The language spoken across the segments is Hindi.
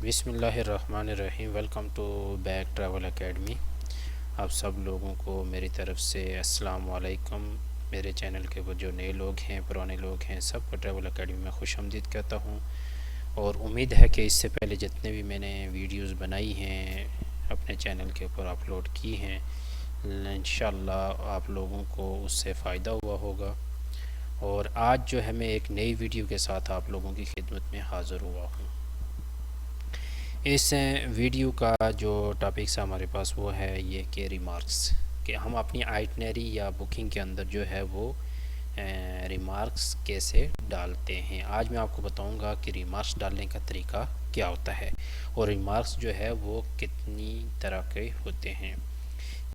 बिस्मिल्लाहिर्रहमानिर्रहीम। Welcome to back travel academy. आप सब लोगों को मेरी तरफ़ से अस्सलाम वालेकुम। मेरे चैनल के ऊपर जो नए लोग हैं, पुराने लोग हैं, सबको ट्रैवल एकेडमी में खुशामदीद कहता हूँ। और उम्मीद है कि इससे पहले जितने भी मैंने वीडियोस बनाई हैं अपने चैनल के ऊपर अपलोड की हैं, इंशाअल्लाह आप लोगों को उससे फ़ायदा हुआ होगा। और आज जो है मैं एक नई वीडियो के साथ आप लोगों की खिदमत में हाज़िर हुआ हूँ। इस वीडियो का जो टॉपिक्स हमारे पास वो है ये कि रिमार्क्स, कि हम अपनी आइटनरी या बुकिंग के अंदर जो है वो रिमार्क्स कैसे डालते हैं। आज मैं आपको बताऊंगा कि रिमार्क्स डालने का तरीका क्या होता है और रिमार्क्स जो है वो कितनी तरह के होते हैं,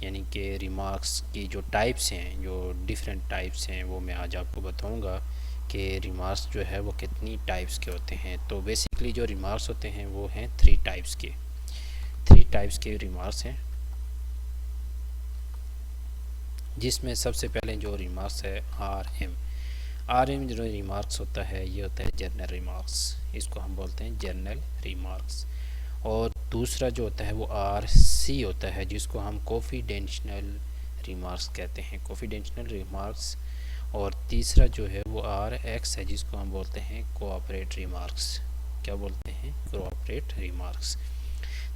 यानी कि रिमार्क्स की जो टाइप्स हैं, जो डिफरेंट टाइप्स हैं, वो मैं आज आपको बताऊंगा कि रिमार्क्स जो है वो कितनी टाइप्स के होते हैं। तो बेसिकली जो रिमार्क्स होते हैं वो हैं थ्री टाइप्स के रिमार्क्स हैं, जिसमें सबसे पहले जो रिमार्क्स है आर एम जो रिमार्क्स होता है ये होता है जर्नल रिमार्क्स, इसको हम बोलते हैं जर्नल रिमार्क्स। और दूसरा जो होता है वो आर सी होता है, जिसको हम कॉन्फिडेंशियल रिमार्क्स कहते हैं, कॉन्फिडेंशियल रिमार्क्स। और तीसरा जो है वो आर एक्स है, जिसको हम बोलते हैं कोऑपरेट रिमार्क्स। क्या बोलते हैं? Cooperate remarks.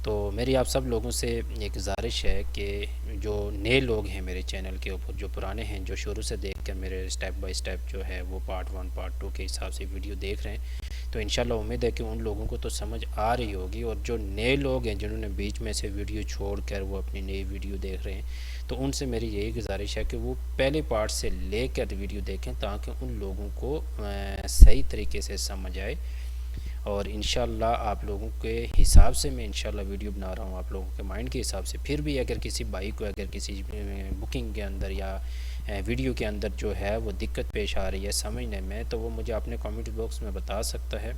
तो मेरी आप सब लोगों से एक गुजारिश है कि जो नए लोग हैं मेरे चैनल के ऊपर, जो पुराने हैं, जो शुरू से देख कर मेरे स्टेप बाय स्टेप जो है वो पार्ट 1 पार्ट 2 के हिसाब से वीडियो देख रहे हैं, तो इंशाल्लाह उम्मीद है कि उन लोगों को तो समझ आ रही होगी। और जो नए लोग हैं जिन्होंने बीच में से वीडियो छोड़कर वो अपनी नई वीडियो देख रहे हैं, तो उनसे मेरी यही गुजारिश है कि वो पहले पार्ट से लेकर वीडियो देखें, ताकि उन लोगों को सही तरीके से समझ आए। और इंशाल्लाह आप लोगों के हिसाब से मैं इंशाल्लाह वीडियो बना रहा हूँ, आप लोगों के माइंड के हिसाब से। फिर भी अगर किसी भाई को अगर किसी बुकिंग के अंदर या वीडियो के अंदर जो है वो दिक्कत पेश आ रही है समझने में, तो वो मुझे अपने कमेंट बॉक्स में बता सकता है।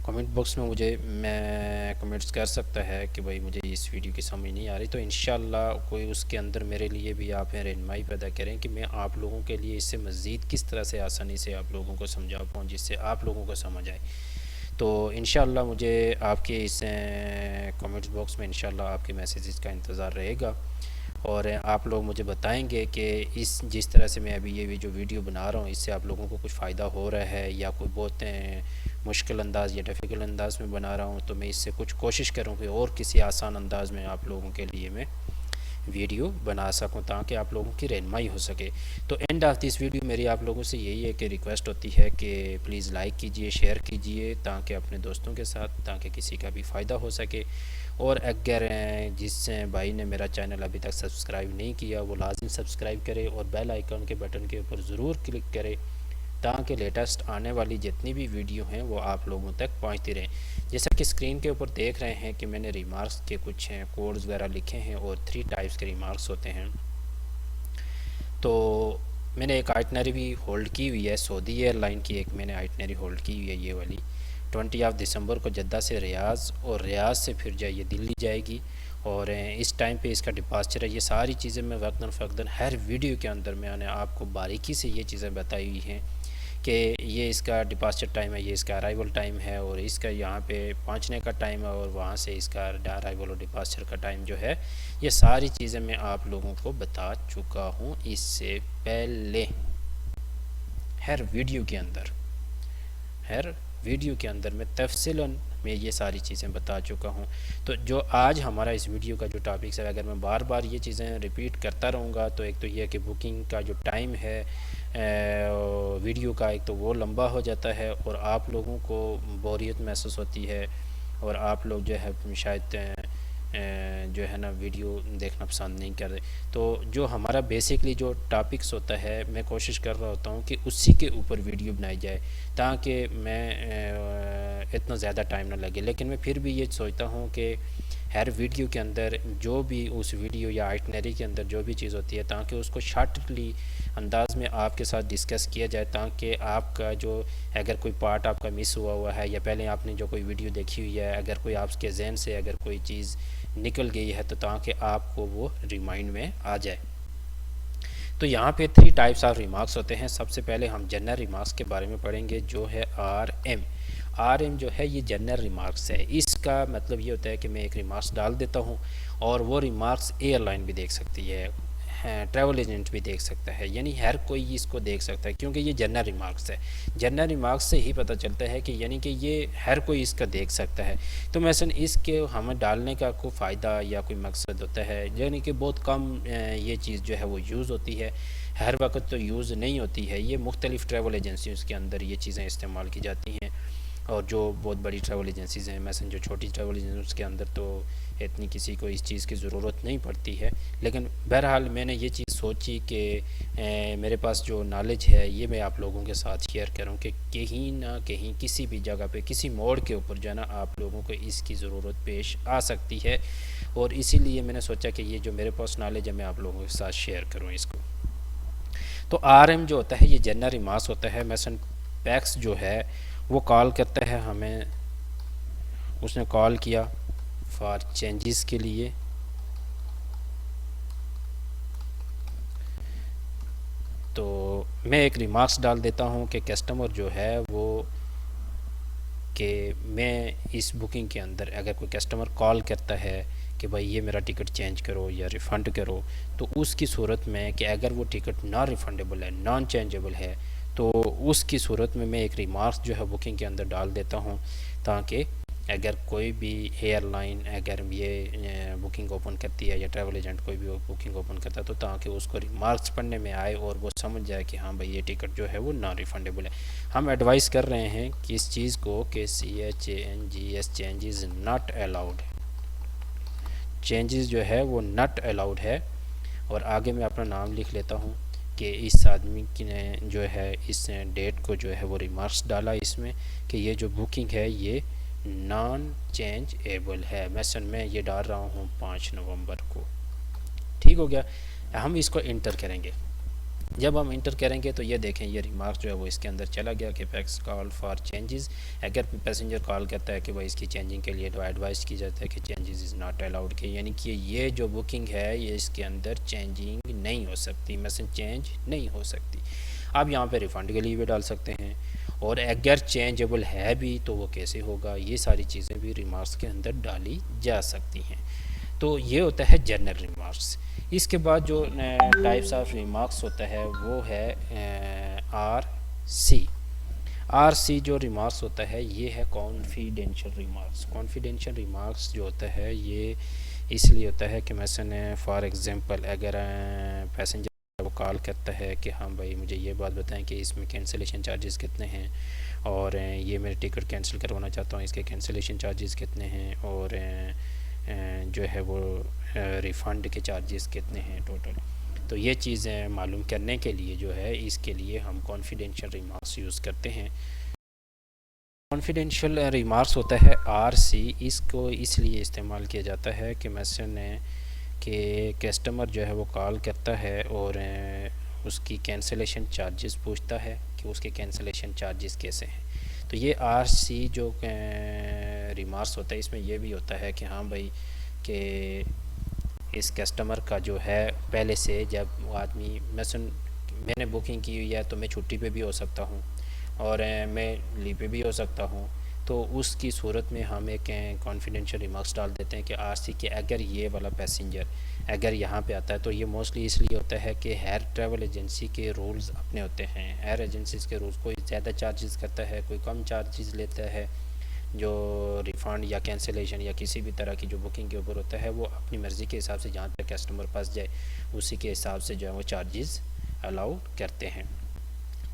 कमेंट बॉक्स में मुझे मैं कमेंट्स कर सकता है कि भाई मुझे इस वीडियो की समझ नहीं आ रही, तो इंशाल्लाह कोई उसके अंदर मेरे लिए भी आप रहनुमाई पैदा करें कि मैं आप लोगों के लिए इससे मज़ीद किस तरह से आसानी से आप लोगों को समझा पाऊँ, जिससे आप लोगों को समझ आए। तो इंशाल्लाह मुझे आपके इस कमेंट्स बॉक्स में इंशाल्लाह आपके मैसेजेस का इंतज़ार रहेगा। और आप लोग मुझे बताएंगे कि इस जिस तरह से मैं अभी ये जो वीडियो बना रहा हूँ इससे आप लोगों को कुछ फ़ायदा हो रहा है, या कोई बहुत मुश्किल अंदाज़ या डिफ़िकल्ट अंदाज़ में बना रहा हूँ, तो मैं इससे कुछ कोशिश करूँ कि और किसी आसान अंदाज़ में आप लोगों के लिए मैं वीडियो बना सकूं, ताकि आप लोगों की रहनुमाई हो सके। तो एंड ऑफ दिस वीडियो मेरी आप लोगों से यही है कि रिक्वेस्ट होती है कि प्लीज़ लाइक कीजिए, शेयर कीजिए, ताकि अपने दोस्तों के साथ, ताकि किसी का भी फ़ायदा हो सके। और अगर जिस भाई ने मेरा चैनल अभी तक सब्सक्राइब नहीं किया वो लाजिम सब्सक्राइब करे और बेल आइकन के बटन के ऊपर ज़रूर क्लिक करे, ताकि लेटेस्ट आने वाली जितनी भी वीडियो हैं वो आप लोगों तक पहुंचती रहें। जैसा कि स्क्रीन के ऊपर देख रहे हैं कि मैंने रिमार्क्स के कुछ कोड्स वगैरह लिखे हैं और 3 टाइप्स के रिमार्क्स होते हैं। तो मैंने एक आइटनरी भी होल्ड की हुई है, सऊदी एयरलाइन की एक मैंने आइटनरी होल्ड की हुई है, ये वाली 20 दिसंबर को जद्दा से रियाज़, और रियाज़ से फिर जाइए दिल्ली जाएगी। और इस टाइम पे इसका डिपार्चर है। ये सारी चीज़ें मैं वक्तन फ़क्तन हर वीडियो के अंदर मैंने आपको बारीकी से ये चीज़ें बताई हुई हैं कि ये इसका डिपार्चर टाइम है, ये इसका अराइवल टाइम है, और इसका यहाँ पे पहुँचने का टाइम है, और वहाँ से इसका अराइवल और डिपार्चर का टाइम जो है, ये सारी चीज़ें मैं आप लोगों को बता चुका हूँ इससे पहले हर वीडियो के अंदर मैं तफसीलन मैं ये सारी चीज़ें बता चुका हूँ। तो जो आज हमारा इस वीडियो का जो टॉपिक है, अगर मैं बार बार ये चीज़ें रिपीट करता रहूँगा तो एक तो ये कि बुकिंग का जो टाइम है वीडियो का, एक तो वो लंबा हो जाता है और आप लोगों को बोरियत महसूस होती है, और आप लोग जो है शायद जो है ना वीडियो देखना पसंद नहीं कर रहे। तो जो हमारा बेसिकली जो टॉपिक्स होता है मैं कोशिश कर रहा होता हूँ कि उसी के ऊपर वीडियो बनाई जाए, ताकि मैं इतना ज़्यादा टाइम ना लगे। लेकिन मैं फिर भी ये सोचता हूँ कि हर वीडियो के अंदर जो भी उस वीडियो या आइटनरी के अंदर जो भी चीज़ होती है, ताकि उसको शॉर्टली अंदाज में आपके साथ डिस्कस किया जाए, ताकि आपका जो अगर कोई पार्ट आपका मिस हुआ है, या पहले आपने जो कोई वीडियो देखी हुई है, अगर कोई आपके जहन से अगर कोई चीज़ निकल गई है, तो ताकि आपको वो रिमाइंड में आ जाए। तो यहाँ पे 3 टाइप्स ऑफ रिमार्क्स होते हैं। सबसे पहले हम जनरल रिमार्क्स के बारे में पढ़ेंगे, जो है आर एम। आर एम जो है ये जनरल रिमार्क्स है। इसका मतलब ये होता है कि मैं एक रिमार्क्स डाल देता हूँ और वो रिमार्क्स एयरलाइन भी देख सकती है, ट्रैवल एजेंट भी देख सकता है, यानी हर कोई इसको देख सकता है, क्योंकि ये जनरल रिमार्क्स है। जनरल रिमार्क्स से ही पता चलता है कि यानी कि ये हर कोई इसका देख सकता है। तो मसलन इसके हमें डालने का कोई फ़ायदा या कोई मकसद होता है, यानी कि बहुत कम ये चीज़ जो है वो यूज़ होती है, हर वक्त तो यूज़ नहीं होती है। ये मुख्तलिफ़ ट्रैवल एजेंसीज़ के अंदर ये चीज़ें इस्तेमाल की जाती हैं, और जो बहुत बड़ी ट्रैवल एजेंसीज़ हैं, मसलन जो छोटी ट्रैवल एजेंसीज़ के अंदर तो इतनी किसी को इस चीज़ की ज़रूरत नहीं पड़ती है। लेकिन बहरहाल मैंने ये चीज़ सोची कि मेरे पास जो नॉलेज है ये मैं आप लोगों के साथ शेयर करूं कि कहीं ना कहीं किसी भी जगह पे किसी मोड़ के ऊपर जो है ना आप लोगों को इसकी ज़रूरत पेश आ सकती है, और इसीलिए मैंने सोचा कि ये जो मेरे पास नॉलेज है मैं आप लोगों के साथ शेयर करूँ इसको। तो आर एम जो होता है ये जनरल रिमार्क्स होता है। मसलन पैक्स जो है वो कॉल करता है हमें, उसने कॉल किया फॉर चेंजेस के लिए, तो मैं एक रिमार्क्स डाल देता हूँ कि कस्टमर जो है वो कि मैं इस बुकिंग के अंदर अगर कोई कस्टमर कॉल करता है कि भाई ये मेरा टिकट चेंज करो या रिफ़ंड करो, तो उसकी सूरत में कि अगर वो टिकट ना रिफ़ंडेबल है, नॉन चेंजेबल है, तो उसकी सूरत में मैं एक रिमार्क्स जो है बुकिंग के अंदर डाल देता हूँ, ताकि अगर कोई भी एयरलाइन अगर ये बुकिंग ओपन करती है या ट्रैवल एजेंट कोई भी बुकिंग ओपन करता है, तो ताकि उसको रिमार्क्स पढ़ने में आए और वो समझ जाए कि हाँ भाई ये टिकट जो है वो नॉन रिफंडेबल है। हम एडवाइस कर रहे हैं कि इस चीज़ को कि CHANGES changes not allowed, changes जो है वो नॉट अलाउड है। और आगे मैं अपना नाम लिख लेता हूँ कि इस आदमी की ने जो है इस डेट को जो है वो रिमार्क्स डाला इसमें कि ये जो बुकिंग है ये नॉन चेंजेबल है। मसलन मैं ये डाल रहा हूँ 5 नवंबर को, ठीक हो गया। हम इसको इंटर करेंगे, जब हम इंटर करेंगे तो ये देखें ये रिमार्क जो है वो इसके अंदर चला गया कि पैक्स कॉल फॉर चेंजेस। अगर पैसेंजर कॉल करता है कि भाई इसकी चेंजिंग के लिए, तो एडवाइस की जाता है कि चेंजेस इज़ नॉट अलाउड, के यानी कि ये जो बुकिंग है ये इसके अंदर चेंजिंग नहीं हो सकती, मसलन चेंज नहीं हो सकती। आप यहाँ पे रिफ़ंड के लिए भी डाल सकते हैं, और अगर चेंजेबल है भी तो वो कैसे होगा, ये सारी चीज़ें भी रिमार्क्स के अंदर डाली जा सकती हैं। तो ये होता है जनरल रिमार्क्स। इसके बाद जो टाइप्स ऑफ रिमार्क्स होता है वो है आर सी जो रिमार्क्स होता है ये है कॉन्फिडेंशियल रिमार्क्स। कॉन्फिडेंशियल रिमार्क्स जो होता है ये इसलिए होता है कि मसलन फॉर एग्ज़ाम्पल अगर पैसेंजर वो कॉल करता है कि हाँ भाई मुझे ये बात बताएं कि इसमें कैंसिलेशन चार्जेस कितने हैं, और ये मेरे टिकट कैंसिल करवाना चाहता हूँ, इसके कैंसिलेशन चार्जेस कितने हैं, और जो है वो रिफ़ंड के चार्जेस कितने हैं टोटल। तो ये चीज़ें मालूम करने के लिए जो है इसके लिए हम कॉन्फिडेंशियल रिमार्क्स यूज़ करते हैं। कॉन्फिडेंशियल रिमार्क्स होता है RC, इसको इसलिए इस्तेमाल किया जाता है कि मसलन कि कस्टमर जो है वो कॉल करता है और उसकी कैंसिलेशन चार्जेस पूछता है कि उसके कैंसिलेशन चार्जेस कैसे हैं। तो ये RC जो रिमार्क्स होता है इसमें यह भी होता है कि हाँ भाई कि इस कस्टमर का जो है पहले से जब वो आदमी मसलन मैंने बुकिंग की हुई है तो मैं छुट्टी पे भी हो सकता हूँ और मैं लीव पे भी हो सकता हूँ, तो उसकी सूरत में हम एक कॉन्फिडेंशियल रिमार्क्स डाल देते हैं कि RC के अगर ये वाला पैसेंजर अगर यहाँ पे आता है, तो ये मोस्टली इसलिए होता है कि हर ट्रैवल एजेंसी के रूल्स अपने होते हैं, हर एजेंसीज़ के रूल्स, कोई ज़्यादा चार्जेस करता है, कोई कम चार्जेस लेता है। जो रिफ़ंड या कैंसिलेशन या किसी भी तरह की जो बुकिंग के ऊपर होता है वो अपनी मर्ज़ी के हिसाब से जहाँ तक कस्टमर फंस जाए उसी के हिसाब से जो है वो चार्जेस अलाउ करते हैं।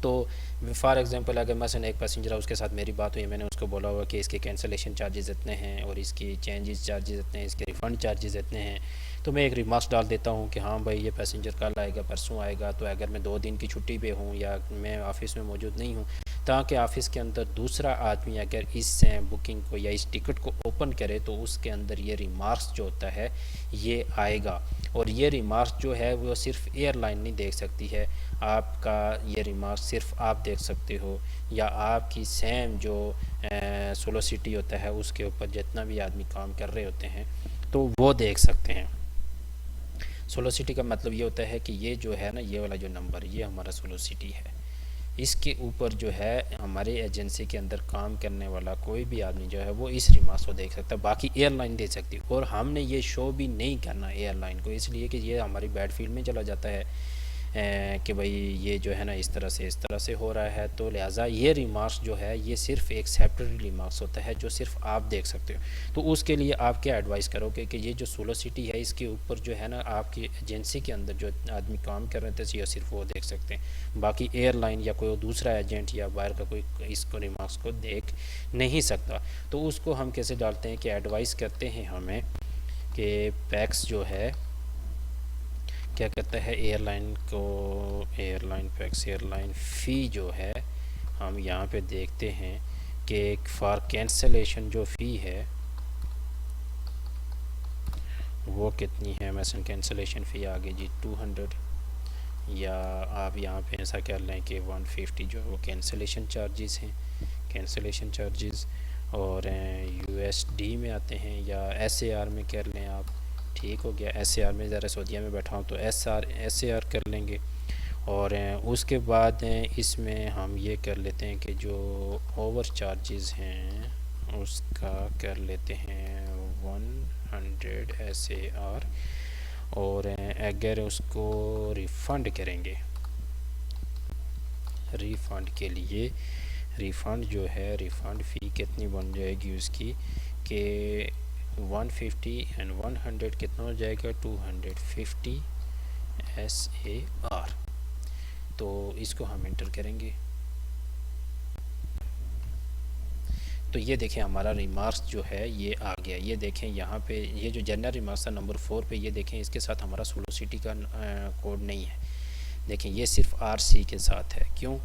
तो फॉर एग्ज़ाम्पल अगर मसलन एक पैसेंजर है उसके साथ मेरी बात हुई, मैंने उसको बोला हुआ कि इसके कैंसिलेशन चार्जेस इतने हैं और इसकी चेंजेस चार्जेस इतने हैं, इसके रिफ़ंड चार्जेस इतने हैं, तो मैं एक रिमार्क्स डाल देता हूँ कि हाँ भाई ये पैसेंजर कल आएगा परसों आएगा, तो अगर मैं 2 दिन की छुट्टी पे हूँ या मैं ऑफ़िस में मौजूद नहीं हूँ, ताकि ऑफ़िस के अंदर दूसरा आदमी अगर इस बुकिंग को या इस टिकट को ओपन करे तो उसके अंदर ये रिमार्क्स जो होता है ये आएगा। और ये रिमार्क्स जो है वो सिर्फ एयरलाइन नहीं देख सकती है, आपका ये रिमार्क्स सिर्फ आप देख सकते हो या आपकी सेम जो सोलोसिटी होता है उसके ऊपर जितना भी आदमी काम कर रहे होते हैं तो वो देख सकते हैं। सोलोसिटी का मतलब ये होता है कि ये जो है ना ये वाला जो नंबर ये हमारा सोलोसिटी है, इसके ऊपर जो है हमारे एजेंसी के अंदर काम करने वाला कोई भी आदमी जो है वो इस रिमार्क्स को देख सकता है, बाकी एयरलाइन दे सकती है। और हमने ये शो भी नहीं करना एयरलाइन को, इसलिए कि ये हमारी बैड फील्ड में चला जाता है कि भाई ये जो है ना इस तरह से हो रहा है। तो लिहाजा ये रिमार्क्स जो है ये सिर्फ एक सेपरेट रिमार्क्स होता है जो सिर्फ आप देख सकते हो। तो उसके लिए आप क्या एडवाइस करोगे कि ये जो सोलोसिटी है इसके ऊपर जो है ना आपकी एजेंसी के अंदर जो आदमी काम कर रहे थे ये सिर्फ वो देख सकते हैं, बाकी एयरलाइन या कोई दूसरा एजेंट या बाहर का कोई इसको रिमार्क्स को देख नहीं सकता। तो उसको हम कैसे डालते हैं कि एडवाइस करते हैं हमें कि पैक्स जो है क्या कहता है एयरलाइन को, एयरलाइन पैक्स एयरलाइन फ़ी जो है हम यहाँ पे देखते हैं कि फॉर कैंसलेशन जो फ़ी है वो कितनी है। मसलन कैंसलेशन फ़ी आगे जी 200, या आप यहाँ पे ऐसा कर लें कि 150 जो है वो कैंसलेशन चार्जेस हैं, कैंसलेशन चार्जेस। और यूएसडी में आते हैं या एसएआर में कर लें आप, ठीक हो गया। एसएआर में ज़रा सऊदीया में बैठा हूँ तो एसएआर कर लेंगे। और उसके बाद इसमें हम ये कर लेते हैं कि जो ओवर चार्जेस हैं उसका कर लेते हैं 100 एसएआर। और अगर उसको रिफ़ंड करेंगे, रिफ़ंड के लिए रिफ़ंड जो है रिफ़ंड फ़ी कितनी बन जाएगी उसकी कि 150 एंड 100 कितना हो जाएगा 250 SAR। तो इसको हम इंटर करेंगे। तो ये देखें हमारा रिमार्क्स जो है ये आ गया। ये देखें यहाँ पे ये जो जनरल रिमार्क्स है नंबर 4 पे, ये देखें इसके साथ हमारा सोलोसिटी का कोड नहीं है। देखें ये सिर्फ RC के साथ है। क्यों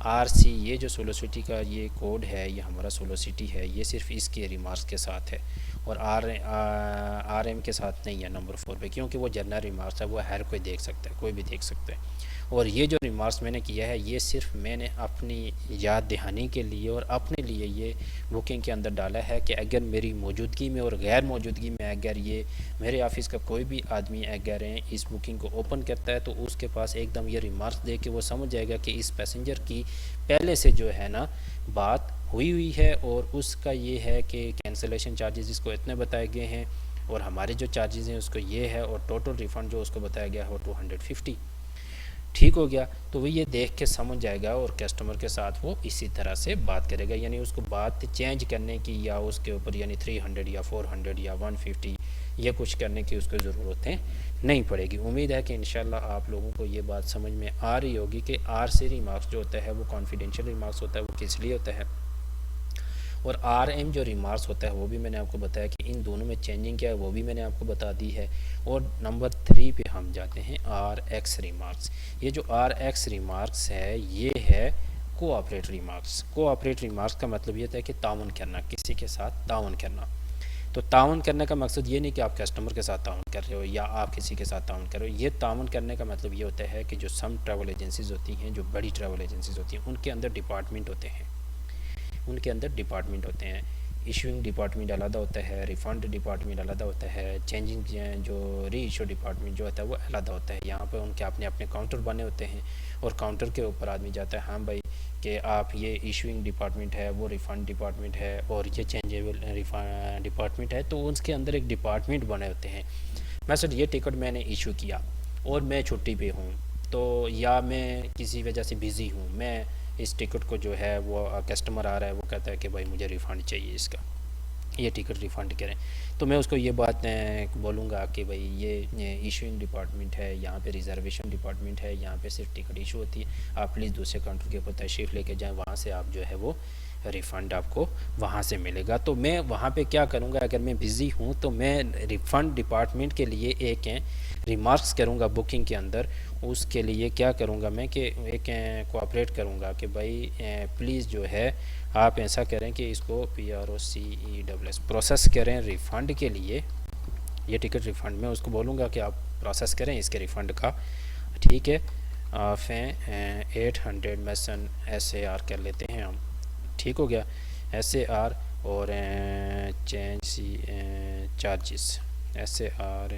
RC, ये जो सोलोसिटी का ये कोड है ये हमारा सोलोसिटी है, ये सिर्फ इसके रिमार्क्स के साथ है और RM के साथ नहीं है नंबर 4 पे, क्योंकि वो जनरल रिमार्क्स है, वो हर कोई देख सकता है, कोई भी देख सकता है। और ये जो रिमार्क्स मैंने किया है ये सिर्फ मैंने अपनी याद दहानी के लिए और अपने लिए ये बुकिंग के अंदर डाला है कि अगर मेरी मौजूदगी में और गैर मौजूदगी में अगर ये मेरे ऑफिस का कोई भी आदमी अगर इस बुकिंग को ओपन करता है तो उसके पास एकदम ये रिमार्क्स दे के वो समझ जाएगा कि इस पैसेंजर की पहले से जो है ना बात हुई है और उसका ये है कि कैंसिलेशन चार्जेस इसको इतने बताए गए हैं और हमारे जो चार्जेस हैं उसको ये है और टोटल रिफ़ंड जो उसको बताया गया है वो 250। ठीक हो गया। तो वो ये देख के समझ जाएगा और कस्टमर के साथ वो इसी तरह से बात करेगा, यानी उसको बात चेंज करने की या उसके ऊपर यानी 300 या 400 या 150 ये कुछ करने की उसको ज़रूरतें नहीं पड़ेगी। उम्मीद है कि इंशाल्लाह आप लोगों को ये बात समझ में आ रही होगी कि RC रिमार्क्स जो होता है वो कॉन्फिडेंशियल रिमार्क्स होता है, वो किस लिए होता है। और RM जो रिमार्क्स होता है वो भी मैंने आपको बताया कि इन दोनों में चेंजिंग क्या है वो भी मैंने आपको बता दी है। और नंबर 3 पे हम जाते हैं RX रिमार्क्स। ये जो RX रिमार्क्स है ये है कोऑपरेट रिमार्क्स। कोऑपरेट रिमार्क्स का मतलब ये होता है कि ताउन करना, किसी के साथ ताउन करना। तो ताउन करने का मकसद ये नहीं कि आप कस्टमर के साथ ताउन कर रहे हो या आप किसी के साथ ताउन कर रहे हो। ये ताउन करने का मतलब ये होता है कि जो सम ट्रैवल एजेंसीज़ होती हैं, जो बड़ी ट्रैवल एजेंसीज़ होती हैं, उनके अंदर डिपार्टमेंट होते हैं, इशूइंग डिपार्टमेंट अलग होता है, रिफ़ंड डिपार्टमेंट अलग होता है, चेंजिंग जो री इशू डिपार्टमेंट जो होता है वो अलग होता है। यहाँ पर उनके अपने अपने काउंटर बने होते हैं और काउंटर के ऊपर आदमी जाता है, हाँ भाई कि आप ये इशूइंग डिपार्टमेंट है, वो रिफ़ंड डिपार्टमेंट है और ये चेंजेबल डिपार्टमेंट है। तो उसके अंदर एक डिपार्टमेंट बने होते हैं। मैं सर ये टिकट मैंने इशू किया और मैं छुट्टी पे हूँ तो या मैं किसी वजह से बिज़ी हूँ, मैं इस टिकट को जो है वो कस्टमर आ रहा है वो कहता है कि भाई मुझे रिफ़ंड चाहिए, इसका ये टिकट रिफ़ंड करें। तो मैं उसको ये बात बोलूँगा कि भाई ये इशूइंग डिपार्टमेंट है, यहाँ पे रिज़र्वेशन डिपार्टमेंट है, यहाँ पे सिर्फ टिकट इशू होती है, आप प्लीज़ दूसरे काउंटर के ऊपर तशरीफ़ लेके जाएँ, वहाँ से आप जो है वो रिफ़ंड आपको वहाँ से मिलेगा। तो मैं वहाँ पे क्या करूँगा, अगर मैं बिज़ी हूँ तो मैं रिफ़ंड डिपार्टमेंट के लिए एक रिमार्क्स करूँगा बुकिंग के अंदर। उसके लिए क्या करूँगा मैं कि एक कोऑपरेट करूँगा कि भाई प्लीज़ जो है आप ऐसा करें कि इसको PROCESS प्रोसेस करें रिफ़ंड के लिए, ये टिकट रिफ़ंड में उसको बोलूँगा कि आप प्रोसेस करें इसके रिफ़ंड का, ठीक है। फिर 800 मसन SAR कर लेते हैं हम, ठीक हो गया SAR और चार्जेस SAR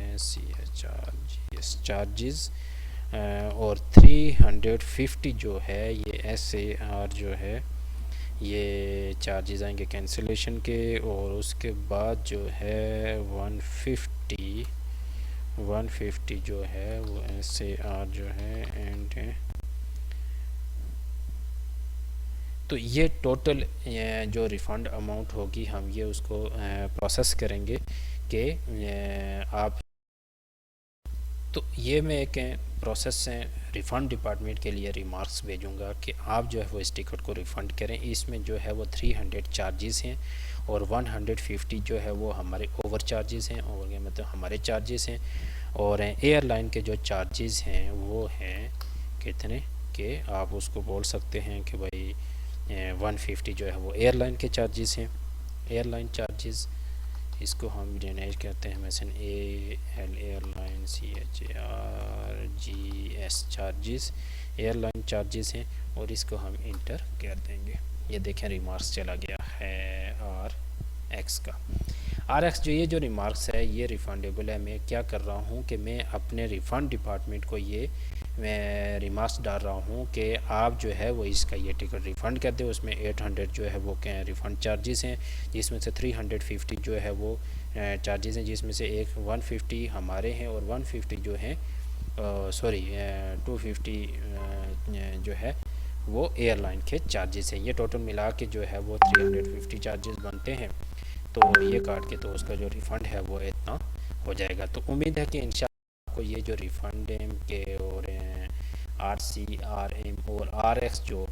चार्जेस और 350 जो है ये SAR जो है ये चार्जेस आएंगे कैंसिलेशन के, और उसके बाद जो है 150 जो है वो SAR जो है एंड तो ये टोटल जो रिफ़ंड अमाउंट होगी हम ये उसको प्रोसेस करेंगे कि आप, तो ये मैं एक प्रोसेस से रिफ़ंड डिपार्टमेंट के लिए रिमार्क्स भेजूंगा कि आप जो है वो इस टिकट को रिफ़ंड करें। इसमें जो है वो 300 चार्जेस हैं और 150 जो है वो हमारे ओवर चार्जेस हैं, और मतलब हमारे चार्जेस हैं, और एयरलाइन के जो चार्जेस हैं वो हैं कितने कि आप उसको बोल सकते हैं कि भाई 150 जो है वो एयरलाइन के चार्जेस हैं। एयरलाइन चार्जेस इसको हम जनरेट करते हैं मसलन airline CHARGES charges airline charges हैं, और इसको हम इंटर कर देंगे। ये देखें रिमार्क्स चला गया है RX का। RX जो ये जो रिमार्क्स है ये रिफ़ंडेबल है। मैं क्या कर रहा हूँ कि मैं अपने रिफ़ंड डिपार्टमेंट को ये मैं रिमार्क्स डाल रहा हूँ कि आप जो है वो इसका ये टिकट रिफ़ंड कर दे। उसमें 800 जो है वो क्या रिफ़ंड चार्जेस हैं, जिसमें से 350 जो है वो चार्जेस हैं, जिसमें से एक 150 हमारे हैं और 150 जो हैं 250 जो है वो एयरलाइन के चार्जेस हैं। ये टोटल मिला के जो है वो 350 चार्जेस बनते हैं। तो ये काट के तो उसका जो रिफ़ंड है वो इतना हो जाएगा। तो उम्मीद है कि इंशाल्लाह आपको ये जो रिफ़ंड के और RCRM और RX जो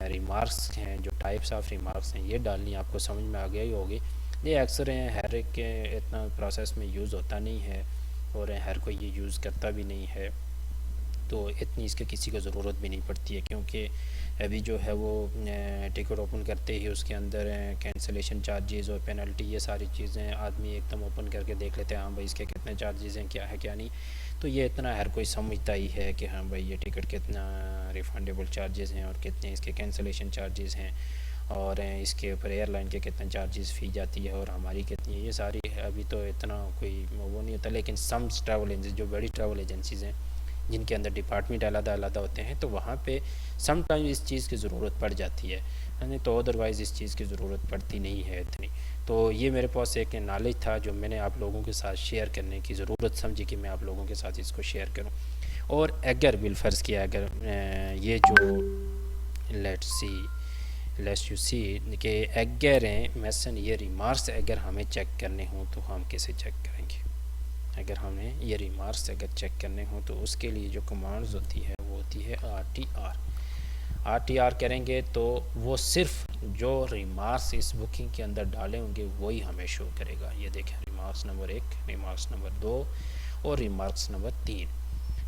रिमार्क्स हैं, जो टाइप्स ऑफ रिमार्क्स हैं, ये डालनी आपको समझ में आ गई ही होगी। ये अक्सर हर एक के इतना प्रोसेस में यूज़ होता नहीं है और हर कोई ये यूज़ करता भी नहीं है, तो इतनी इसके किसी को ज़रूरत भी नहीं पड़ती है, क्योंकि अभी जो है वो टिकट ओपन करते ही उसके अंदर कैंसिलेशन चार्जेस और पेनल्टी ये सारी चीज़ें आदमी एकदम ओपन करके देख लेते हैं, हाँ भाई इसके कितने चार्जेस हैं, क्या है क्या नहीं। तो ये इतना हर कोई समझता ही है कि हाँ भाई ये टिकट कितना रिफ़ंडेबल चार्जेस हैं और कितने इसके कैंसिलेशन चार्जेस हैं, और इसके ऊपर एयरलाइन के कितने चार्जेस फ़ी जाती है और हमारी कितनी है, ये सारी अभी तो इतना कोई वो नहीं होता। लेकिन सम ट्रैवल एजेंसी जो बड़ी ट्रैवल एजेंसीज़ हैं जिनके अंदर डिपार्टमेंट अलग होते हैं, तो वहाँ पे समटाइम इस चीज़ की ज़रूरत पड़ जाती है, नहीं तो अदरवाइज़ इस चीज़ की ज़रूरत पड़ती नहीं है इतनी। तो ये मेरे पास एक नॉलेज था जो मैंने आप लोगों के साथ शेयर करने की ज़रूरत समझी कि मैं आप लोगों के साथ इसको शेयर करूं। और अगर बिलफ़र्ज़ किया अगर ये जो लेट्स यू सी कि अगर मसलन ये रिमार्क्स अगर हमें चेक करने हों तो हम कैसे चेक करेंगे। अगर हमें ये रिमार्क्स अगर चेक करने हो तो उसके लिए जो कमांड्स होती है वो होती है RTR करेंगे तो वो सिर्फ जो रिमार्क्स इस बुकिंग के अंदर डाले होंगे वही हमें शो करेगा। ये देखें रिमार्क्स नंबर 1, रिमार्क्स नंबर 2 और रिमार्क्स नंबर 3।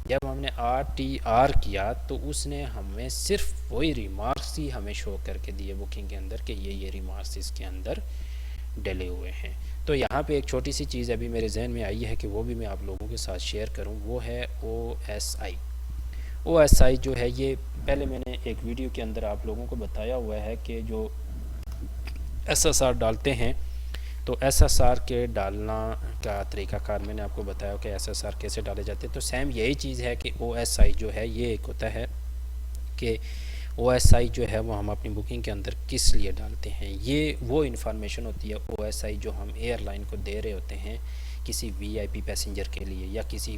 जब हमने RTR किया तो उसने हमें सिर्फ वही रिमार्क्स ही हमें शो करके दिए बुकिंग के अंदर कि ये रिमार्क्स इसके अंदर डले हुए हैं। तो यहाँ पे एक छोटी सी चीज़ अभी मेरे जहन में आई है कि वो भी मैं आप लोगों के साथ शेयर करूँ, वो है OSI जो है ये पहले मैंने एक वीडियो के अंदर आप लोगों को बताया हुआ है कि जो SSR डालते हैं तो SSR के डालना का तरीक़ाकार मैंने आपको बताया कि SSR कैसे डाले जाते हैं। तो सेम यही चीज़ है कि OSI जो है ये एक होता है कि OSI जो है वो हम अपनी बुकिंग के अंदर किस लिए डालते हैं। ये वो इन्फॉर्मेशन होती है OSI जो हम एयरलाइन को दे रहे होते हैं किसी VIP पैसेंजर के लिए, या किसी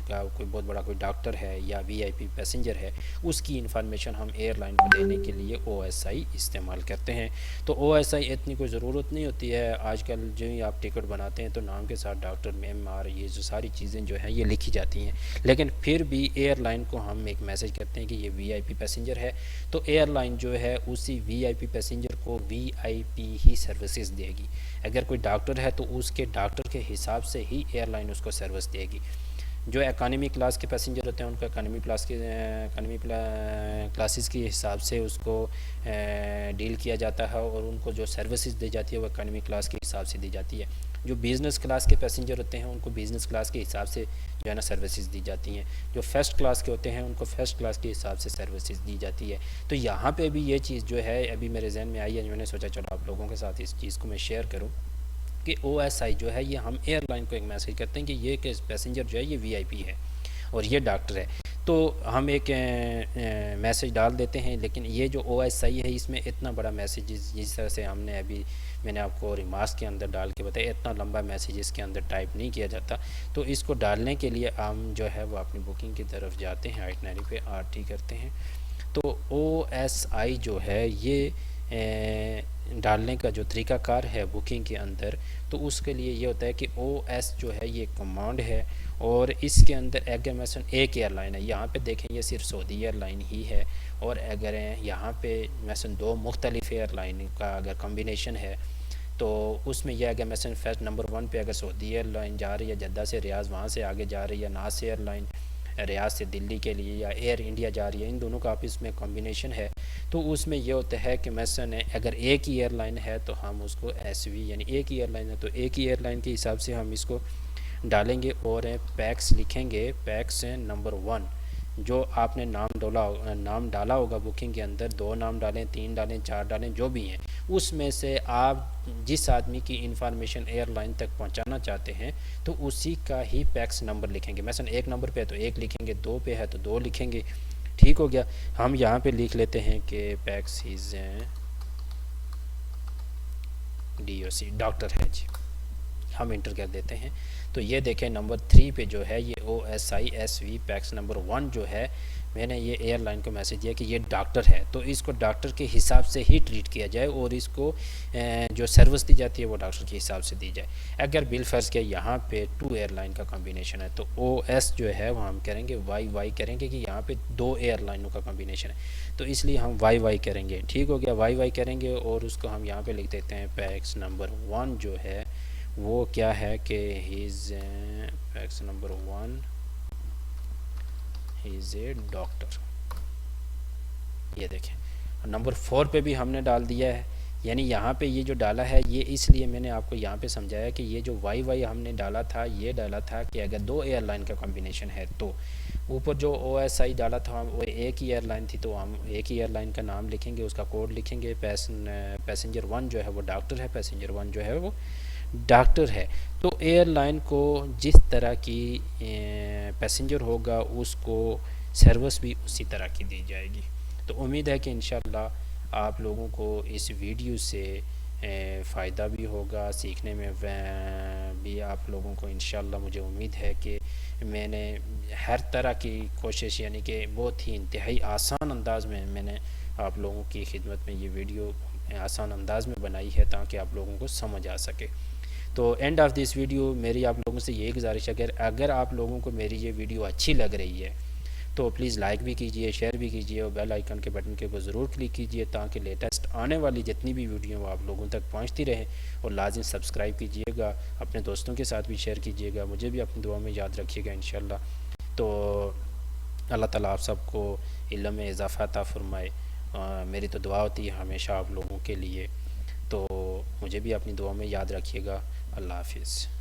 का कोई बहुत बड़ा कोई डॉक्टर है या VIP पैसेंजर है, उसकी इन्फॉर्मेशन हम एयरलाइन को देने के लिए OSI इस्तेमाल करते हैं। तो OSI इतनी कोई ज़रूरत नहीं होती है। आजकल जो ही आप टिकट बनाते हैं तो नाम के साथ डॉक्टर MR ये जो सारी चीज़ें जो हैं ये लिखी जाती हैं, लेकिन फिर भी एयरलाइन को हम एक मैसेज करते हैं कि ये VIP पैसेंजर है, तो एयरलाइन जो है उसी VIP पैसेंजर को VIP ही सर्विसेज देगी। अगर कोई डॉक्टर है तो उसके डॉक्टर के हिसाब से ही एयरलाइन उसको सर्विस देगी। जो इकानमी क्लास के पैसेंजर होते हैं उनको इकानमी क्लासेस के हिसाब से उसको डील किया जाता है और उनको जो सर्विसेज दी जाती है वो इकानमी क्लास के हिसाब से दी जाती है। जो बिज़नेस क्लास के पैसेंजर होते हैं उनको बिज़नेस क्लास के हिसाब से जो है ना सर्विसेज दी जाती हैं। जो फर्स्ट क्लास के होते हैं उनको फर्स्ट क्लास के हिसाब से सर्विसेज दी जाती है। तो यहाँ पे भी ये चीज़ जो है अभी मेरे जहन में आई है, मैंने सोचा चलो आप लोगों के साथ इस चीज़ को मैं शेयर करूँ कि OSI जो है ये हम एयरलाइन को एक मैसेज करते हैं कि ये पैसेंजर जो है ये VIP है और ये डॉक्टर है। तो हम एक मैसेज डाल देते हैं, लेकिन ये जो OSI है इसमें इतना बड़ा मैसेज जिस तरह से हमने अभी मैंने आपको रिमार्क्स के अंदर डाल के बताया, इतना लंबा मैसेज इसके अंदर टाइप नहीं किया जाता। तो इसको डालने के लिए हम जो है वो अपनी बुकिंग की तरफ जाते हैं, आइटनरी पे RT करते हैं। तो OSI जो है ये डालने का जो तरीक़ाकार है बुकिंग के अंदर, तो उसके लिए ये होता है कि OS जो है ये कमांड है, और इसके अंदर अगर मसलन एक एयरलाइन है, यहाँ पे देखें ये सिर्फ सऊदी एयरलाइन ही है, और अगर यहाँ पे मसलन दो मुख्तलिफ एयरलाइन का अगर कम्बिनेशन है, तो उसमें यह अगर मसलन फर्स्ट नंबर 1 पे अगर सऊदी एयरलाइन जा रही है जद्दा से रियाज़, वहाँ से आगे जा रही है नास एयरलाइन रियाज से दिल्ली के लिए, या एयर इंडिया जा रही है, इन दोनों का आपस में कॉम्बिनेशन है, तो उसमें यह होता है कि मसलन अगर एक ही एयरलाइन है तो हम उसको SV यानी एक ही एयरलाइन है तो एक ही एयरलाइन के हिसाब से हम इसको डालेंगे, और पैक्स लिखेंगे, पैक्स नंबर 1 जो आपने नाम डाला होगा बुकिंग के अंदर, 2 नाम डालें, 3 डालें, 4 डालें, जो भी हैं, उसमें से आप जिस आदमी की इंफॉर्मेशन एयरलाइन तक पहुंचाना चाहते हैं तो उसी का ही पैक्स नंबर लिखेंगे। मसलन 1 नंबर पे है तो 1 लिखेंगे, 2 पे है तो 2 लिखेंगे। ठीक हो गया। हम यहाँ पे लिख लेते हैं कि पैक्स इज DOC डॉक्टर है जी, हम इंटर कर देते हैं। तो ये देखें नंबर 3 पे जो है ये OSI SV पैक्स नंबर 1 जो है, मैंने ये एयरलाइन को मैसेज दिया कि ये डॉक्टर है, तो इसको डॉक्टर के हिसाब से ही ट्रीट किया जाए, और इसको जो सर्विस दी जाती है वो डॉक्टर के हिसाब से दी जाए। अगर बिल फर्ज के यहाँ पे 2 एयरलाइन का कॉम्बिनेशन है तो OS जो है वो हम करेंगे YY करेंगे कि यहाँ पे 2 एयरलाइनों का कॉम्बिनेशन है, तो इसलिए हम YY करेंगे। ठीक हो गया, YY करेंगे, और उसको हम यहाँ पर लिख देते हैं पैक्स नंबर 1 जो है वो क्या है कि his PACS number 1 is a doctor. ये देखें नंबर 4 पे भी हमने डाल दिया है, यानी यहाँ पे ये जो डाला है ये इसलिए मैंने आपको यहाँ पे समझाया कि ये जो YY हमने डाला था, ये डाला था कि अगर 2 एयरलाइन का कॉम्बिनेशन है, तो ऊपर जो OSI डाला था वो एक ही एयरलाइन थी, तो हम एक ही एयरलाइन का नाम लिखेंगे, उसका कोड लिखेंगे, पैसेंजर 1 जो है वो डॉक्टर है, पैसेंजर 1 जो है वो डॉक्टर है। तो एयरलाइन को जिस तरह की पैसेंजर होगा उसको सर्विस भी उसी तरह की दी जाएगी। तो उम्मीद है कि इंशाल्लाह आप लोगों को इस वीडियो से फ़ायदा भी होगा, सीखने में भी आप लोगों को इंशाल्लाह मुझे उम्मीद है कि मैंने हर तरह की कोशिश यानी कि बहुत ही इंतहाई आसान अंदाज़ में मैंने आप लोगों की खिदमत में ये वीडियो आसान अंदाज़ में बनाई है ताकि आप लोगों को समझ आ सके। तो एंड ऑफ़ दिस वीडियो मेरी आप लोगों से यही गुजारिश है कि अगर आप लोगों को मेरी ये वीडियो अच्छी लग रही है तो प्लीज़ लाइक भी कीजिए, शेयर भी कीजिए, और बेल आइकन के बटन के ऊपर ज़रूर क्लिक कीजिए ताकि लेटेस्ट आने वाली जितनी भी वीडियो वो आप लोगों तक पहुंचती रहे। और लाजिम सब्सक्राइब कीजिएगा, अपने दोस्तों के साथ भी शेयर कीजिएगा, मुझे भी अपनी दुआ में याद रखिएगा इंशाल्लाह। तो अल्लाह ताला आप सबको इल्म में इजाफ़ा अता फ़रमाए। मेरी तो दुआ होती है हमेशा आप लोगों के लिए, तो मुझे भी अपनी दुआ में याद रखिएगा। अल्लाह हाफ़िज़।